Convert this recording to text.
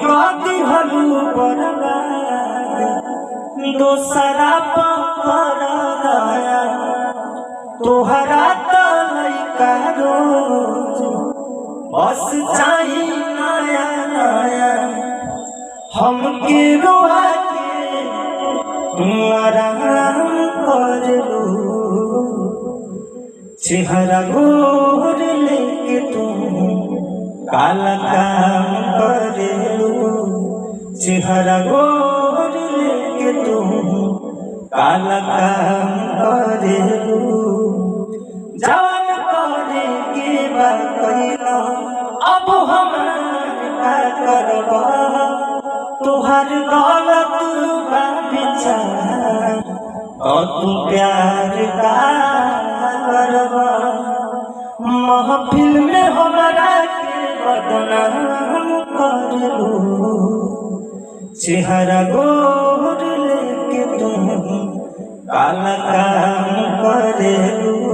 कदी हलू बर्बाद दोसरा पर दया तोहरा तो लइका रोज बस चाही नया नया हमके रोआ के आराम कर लो चेहरा गोर लेके तुम काला काम कर लो चेहरा गोर लेके तुम काला काम कर लो जान करे के बकैला अब हमार का करबा तोहर गलत बा विचार और तू प्यार का करबा महफिल में हमरा के बदनाम कर लो चेहरा गोर लेके तुम काला काम कर लो।